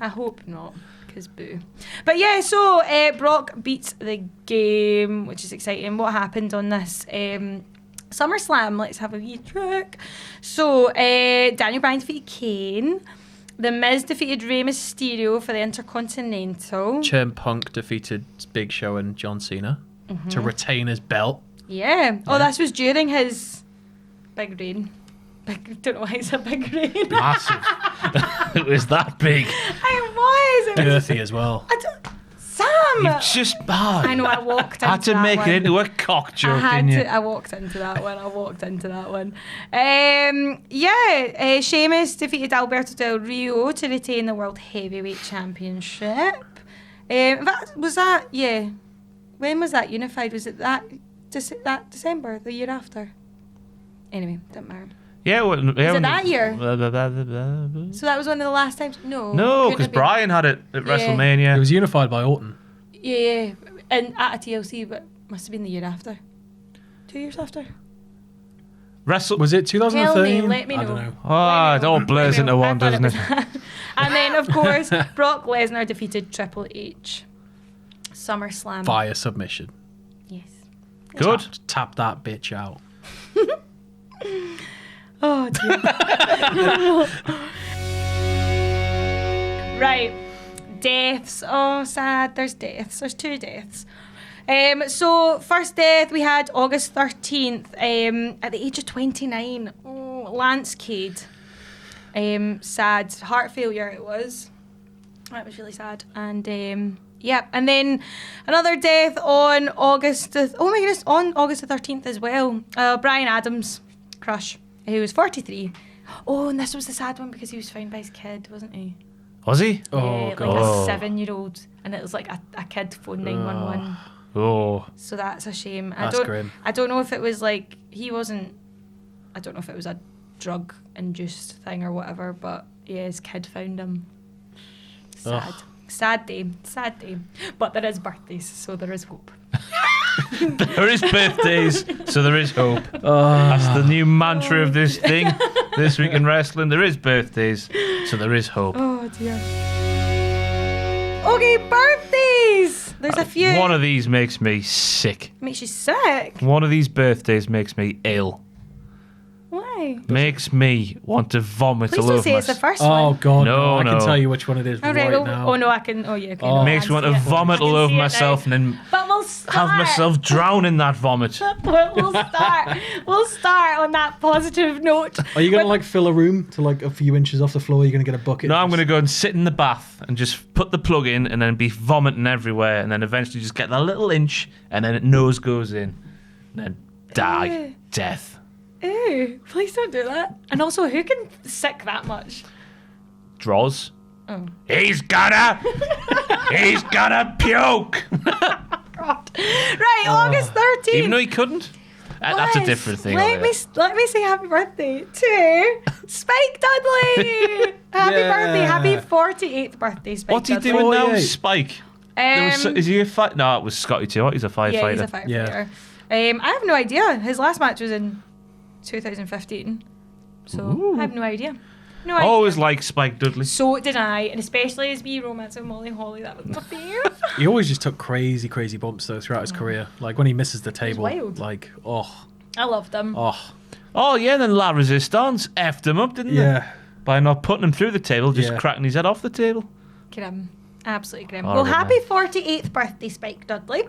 I hope not, because boo. But yeah, so Brock beats the game, which is exciting. What happened on this SummerSlam? Let's have a wee trick. So Daniel Bryan defeated Kane. The Miz defeated Rey Mysterio for the Intercontinental. CM Punk defeated Big Show and John Cena to retain his belt. Yeah. Oh, this was during his big reign. Don't know why it's a big reign. Massive. It was that big. It was. Earthy as well. Sam! You've just... I know, I walked into had to that make one. it into a cock joke, didn't you? I walked into that one. Yeah, Sheamus defeated Alberto Del Rio to retain the World Heavyweight Championship. Yeah. When was that unified? Was it that December, the year after? Anyway, doesn't matter. Yeah, Was it that year? So that was one of the last times? No, because Bryan had it at WrestleMania. It was unified by Orton. Yeah, and at a TLC, but must have been the year after. 2 years after? Was it 2013? Let me know. I don't know. Oh, it all blurs into one, doesn't it? And then, of course, Brock Lesnar defeated Triple H. SummerSlam. Via submission. Yes. Good. Tap that bitch out. Oh, dear. Right. Deaths. Oh, sad. There's deaths. There's 2 deaths. So, first death, we had August 13th at the age of 29. Oh, Lance Cade. Sad. Heart failure it was. That was really sad. And, yeah. And then another death on August... Oh, my goodness. On August the 13th as well. Bryan Adams. Crush. He was 43. Oh, and this was the sad one because he was found by his kid, wasn't he? Was he? Oh, Like God. a 7-year-old. And it was like a kid phone 911. Oh. So that's a shame. That's grim. I don't know if it was like, I don't know if it was a drug-induced thing or whatever, but yeah, his kid found him. Sad. Ugh. Sad day. But there is birthdays, so there is hope. There is birthdays, so there is hope. That's the new mantra of this thing. This week in wrestling, there is birthdays, so there is hope. Oh, dear. Okay, birthdays! There's a few. One of these makes me sick. Makes you sick? One of these birthdays makes me ill. Why? Makes me want to vomit Please all don't over say it's the myself. first Oh, one. God. No, I can no. tell you which one it is All right right, now. oh no, I can. Oh yeah, okay. Oh. No, Makes me want to vomit all over myself and then But we'll start. have myself drown in that vomit. We'll start. We'll start on that positive note. Are you going to like fill a room to like a few inches off the floor? You're going to get a bucket? No, I'm going to go and sit in the bath and just put the plug in and then be vomiting everywhere and then eventually just get that little inch and then nose goes in and then die. Ew. Death. Ew, please don't do that. And also, who can sick that much? Droz. Oh. He's gonna puke. God. Right, August 13th. Even though he couldn't. That's a different thing. Let me say happy birthday to Spike Dudley. Happy Yeah. birthday. Happy 48th birthday, Spike What's he Dudley. doing now, 48. Spike? Is he a fight? No, it was Scotty too. He's a firefighter. Yeah, he's a firefighter. I have no idea. His last match was in 2015. So, I have no idea. No idea. Always like Spike Dudley. So did I, and especially his wee romance with Molly Holly. That was my fave. He always just took crazy bumps though throughout his career. Like when he misses the table, wild. like oh, I loved him. Oh yeah, then La Resistance effed him up, didn't they? yeah. By not putting him through the table, just Yeah. cracking his head off the table. Grim. Absolutely grim. Horrible, Well, happy man. 48th birthday, Spike Dudley.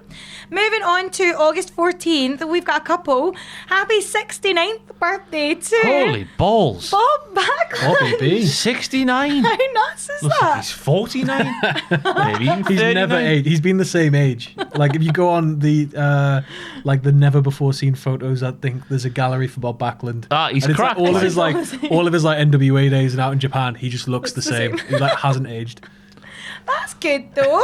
Moving on to August 14th, we've got a couple. Happy 69th birthday to Holy balls. Bob Backlund. Bobby B. 69. How nuts is Looks like that? he's 49. Maybe even He's 39. never aged. He's been the same age. Like if you go on the like the never before seen photos, I think there's a gallery for Bob Backlund. He's And it's cracked. like all of his like Honestly. all of his like NWA days and out in Japan, he just looks the the same. same. He like hasn't aged. That's good, though.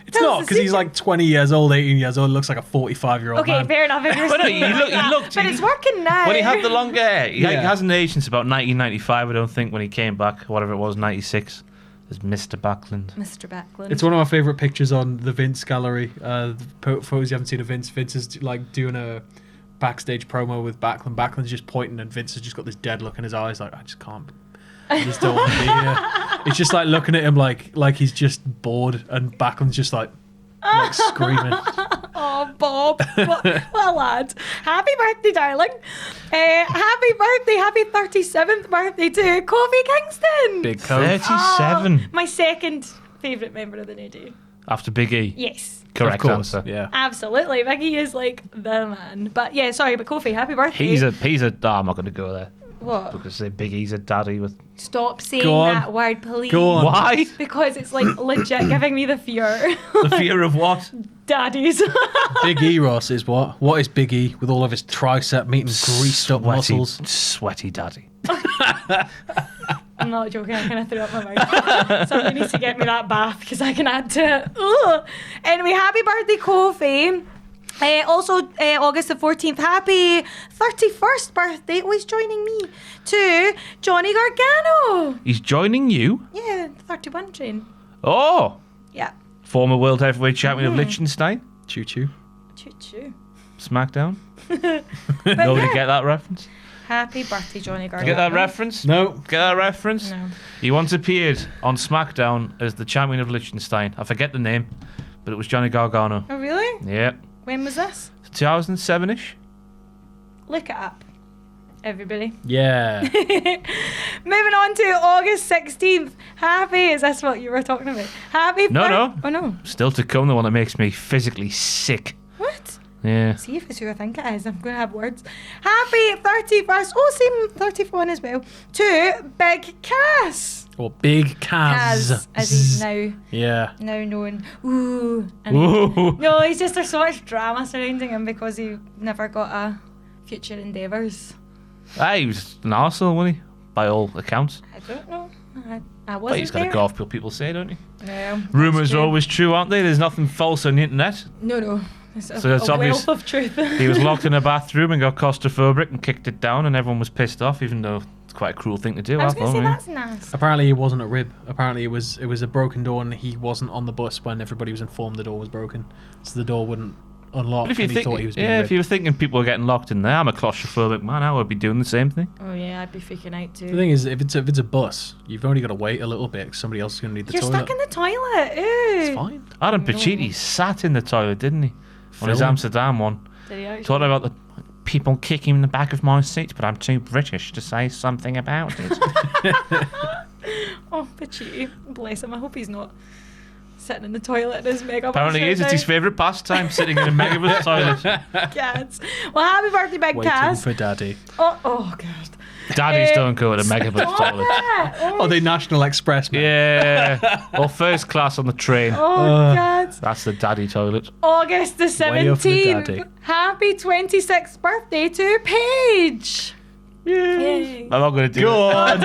It's Tell not us the because he's secret. like 20 years old, 18 years old. Looks like a 45-year-old Okay, man. fair enough. If you're Well, no, saying he it like looked- he that. looked- But he- it's working now. When he had the longer hair, he Yeah. hasn't aged since about 1995, I don't think, when he came back, whatever it was, 96. There's Mr. Backlund. Mr. Backlund. It's one of my favorite pictures on the Vince gallery. The photos you haven't seen of Vince. Vince is like doing a backstage promo with Backlund. Backlund's just pointing, and Vince has just got this dead look in his eyes, like I just can't. I just don't want to be here. It's just like looking at him like he's just bored, and Backlund's just like screaming. Oh, Bob. What a lad. Happy birthday, darling. Happy birthday. Happy 37th birthday to Kofi Kingston. Big Kofi. 37. My second favourite member of the New Day. After Big E. Yes. Correct Of course, answer. yeah. Absolutely. Biggie is like the man. But yeah, sorry, but Kofi, happy birthday. He's a. Oh, I'm not going to go there. What? Because say Big E's a daddy with. Stop saying Go on. that word, please. Go on. Why? Because it's like legit giving me the fear. The fear of what? Daddies. Big E, Ross, is what? What is Big E with all of his tricep meat and greased up muscles? Sweaty daddy. I'm not joking, I kind of threw up my mouth. Somebody needs to get me that bath because I can add to it. Ugh. Anyway, happy birthday, Kofi. Also, August the 14th, happy 31st birthday. Oh, he's joining me. To Johnny Gargano. He's joining you? Yeah, 31 train. Oh! Yeah. Former World Heavyweight Champion of Liechtenstein. Choo choo. Choo choo. SmackDown. But Nobody yeah, get that reference? happy birthday, Johnny Gargano. Get that reference? No. Get that reference? No. He once appeared on SmackDown as the champion of Liechtenstein. I forget the name, but it was Johnny Gargano. Oh, really? Yeah. When was this? 2007-ish? Look it up, everybody. Yeah. Moving on to August 16th. Happy, is this what you were talking about? Happy No. Oh, no. Still to come, the one that makes me physically sick. What? Yeah. See if it's who I think it is. I'm going to have words. Happy 31st. Oh, same 31 as well. To Big Cass. Or Big Kaz. Kaz, as he's now Yeah. known. Ooh. And Ooh. no, he's just, there's so much drama surrounding him because he never got a future endeavours. He was an arsehole, wasn't he? By all accounts. I don't know. I wasn't Well, he's got there. a golf pill, people say, don't he? Yeah, that's Rumours are true. always true, aren't they? There's nothing false on the internet. No. It's So it's a obvious- wealth of truth. He was locked in a bathroom and got claustrophobic and kicked it down, and everyone was pissed off, even though it's quite a cruel thing to do. I was going to say yeah. that's nice. Apparently he wasn't a rib. Apparently it was a broken door, and he wasn't on the bus when everybody was informed the door was broken. So the door wouldn't unlock, But if you and he think, thought he was being if ribbed. you were thinking people were getting locked in there, I'm a claustrophobic man. I would be doing the same thing. Oh yeah, I'd be freaking out too. The thing is, if it's a bus, you've only got to wait a little bit 'cause somebody else is going to need the You're toilet. stuck in the toilet. Ew. It's fine. Adam No. Pacitti sat in the toilet, didn't he? On his Film. Amsterdam one. Did he actually? Talking about the people kicking in the back of my seat, but I'm too British to say something about it. Oh, Pacitti. Bless him. I hope he's not sitting in the toilet in his mega Apparently it is. It's his favourite pastime, sitting in a megabus toilet. Cats. Well, happy birthday, Big Waiting Cass. for daddy. Oh, God. Daddies don't go to megabus Stop toilets. it. Oh, the National Express, man. Yeah. Or first class on the train. Oh, God. That's the daddy toilet. August the Way off the 17th. daddy. Happy 26th birthday to Paige. Yay. I'm not going to do Go it. on.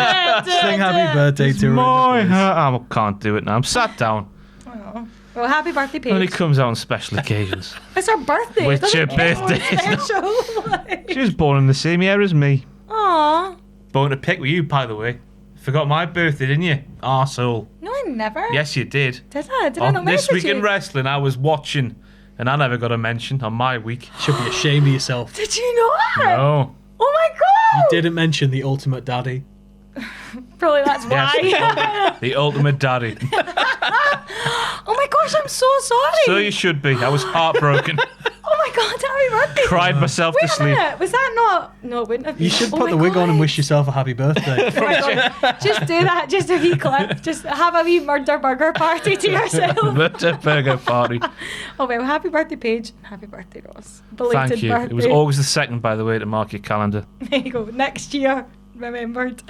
Sing happy birthday It's to her. my in the voice. heart. I can't do it now. I'm sat down. Oh. Well, happy birthday, Paige. Only comes out on special occasions. It's her birthday. Well, it's your birthday. She was born in the same year as me. Aww. Born to pick with you, by the way. Forgot my birthday, didn't you? Arsehole. No, I never. Yes, you did. Did I? Did I On not This message Week you? in Wrestling, I was watching, and I never got a mention on my week. Should be ashamed of yourself. Did you not? No. Oh my god! You didn't mention the ultimate daddy. Probably that's why. Yes, the ultimate daddy. Oh my gosh, I'm so sorry. So you should be. I was heartbroken. Oh my god, happy birthday. Cried myself Wait to a sleep. minute, was that not? No, it wouldn't have been. You should Oh put my the wig on and God. wish yourself a happy birthday. Oh my God. Just do that, just a wee clip. Just have a wee murder burger party to yourself. Birthday burger party. Oh well, happy birthday, Paige. Happy birthday, Ross. Belated Thank you. birthday. It was August the 2nd, by the way, to mark your calendar. There you go. Next year, remembered.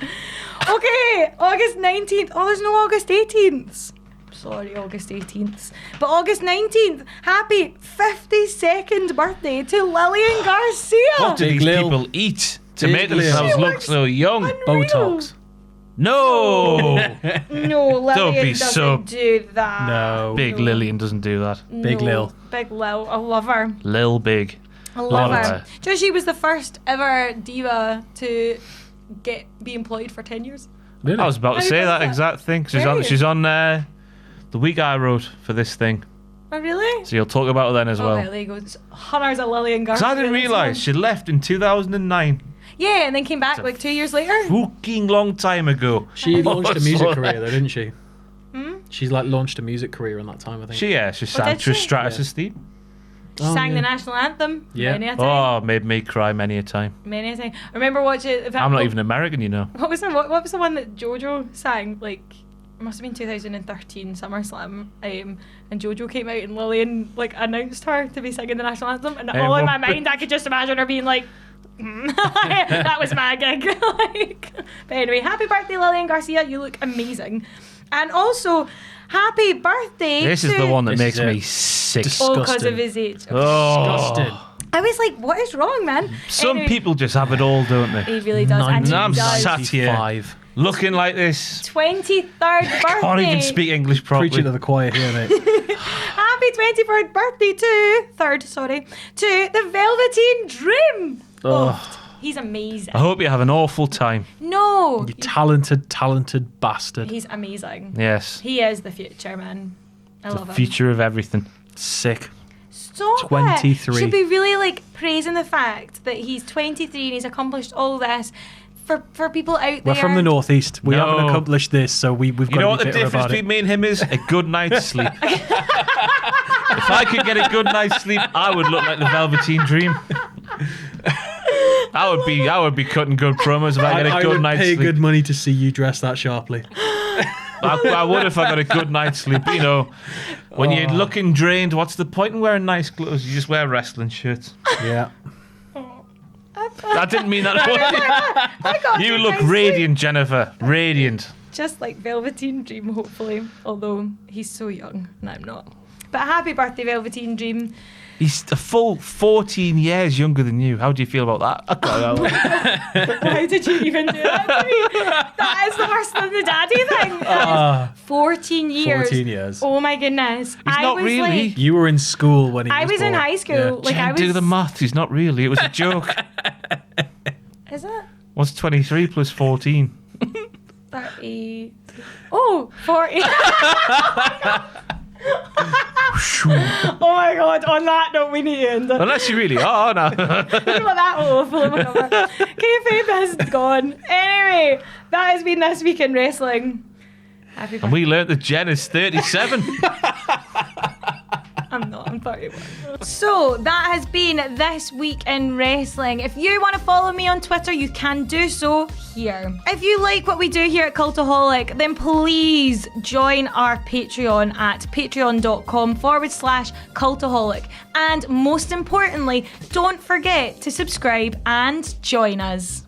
Okay, August 19th. Oh, there's no August 18th. Sorry, August 18th. But August 19th, happy 52nd birthday to Lillian Garcia. What do Big these Lil. people eat to Big make Lil. themselves She look looks so young? unreal. Botox. No! No, Lillian Don't be doesn't so- do that. No. Big No. Lillian doesn't do that. Big No. Lil. Big Lil. I love her. Lil Big. I love Love her. her. Do you know she was the first ever diva to be employed for 10 years? Really? I was about to Happy say that birthday. exact thing. She's Really? on. She's on the week I wrote for this thing. Oh, really? So you'll talk about it then as Oh, well. well, there you go. It's Hunters of Lillian Garcia. Because I didn't this realise one. she left in 2009. Yeah, and then came back like 2 years later. Fucking long time ago. She launched a music So- career though, didn't she? She's like launched a music career in that time, I think. She sang did to she? Stratus' theme. She sang the national anthem. Yeah. Many a time. Oh, made me cry many a time. Many a time. I remember watching. I'm not even American, you know. What was the one that JoJo sang? Like, it must have been 2013 SummerSlam. And JoJo came out and Lillian like announced her to be singing the national anthem, and all in my mind I could just imagine her being like, that was my gig. Like, but anyway, happy birthday, Lillian Garcia. You look amazing, and also happy birthday. This is the one that This makes is me it. sick. Oh, because Disgusting. of his age. Oh. Disgusted. I was like, what is wrong, man? Some Anyway, people just have it all, don't they? He really does. And he I'm does. sat here 95. looking like this. 23rd birthday. Can't even speak English properly. Preaching to the choir here, mate. Happy 23rd birthday to the Velveteen Dream. Ugh. He's amazing. I hope you have an awful time. No, You talented bastard. he's amazing. Yes. He is the future, man. I love The him. future of everything. Sick. Stop 23. it. Should be really like praising the fact that he's 23 and he's accomplished all this for people out there. We're from the northeast. We No. haven't accomplished this, so we've You know got what to the be bitter difference about between it. me and him is? A good night's sleep. If I could get a good night's sleep, I would look like the Velveteen Dream. I would be cutting good promos if I get a I good would night's pay sleep. good money to see you dress that sharply. I would if I got a good night's sleep. You know, when you're looking drained, what's the point in wearing nice clothes? You just wear wrestling shirts. Yeah. I didn't mean that. You look radiant, Jennifer. Radiant. Just like Velveteen Dream, hopefully. Although he's so young and I'm not. But happy birthday, Velveteen Dream. He's a full 14 years younger than you. How do you feel about that? Why did you even do that to me? That is the worse than the daddy thing. That is 14 years. 14 years. Oh my goodness. He's not was really. like, You were in school when he I was in born. high school. Yeah. Like I Jen, was. do the maths. He's not really. It was a joke. Is it? What's 23 plus 14? 30. Oh, 40. Oh my god, on that note, we need to end it. Unless you really are. No. Look at that awful. Kayfabe has gone. Anyway, that has been This Week in Wrestling. Happy And we learnt that Jen is 37. I'm not, I'm 31. So that has been This Week in Wrestling. If you want to follow me on Twitter, you can do so here. If you like what we do here at Cultaholic, then please join our Patreon at patreon.com/Cultaholic. And most importantly, don't forget to subscribe and join us.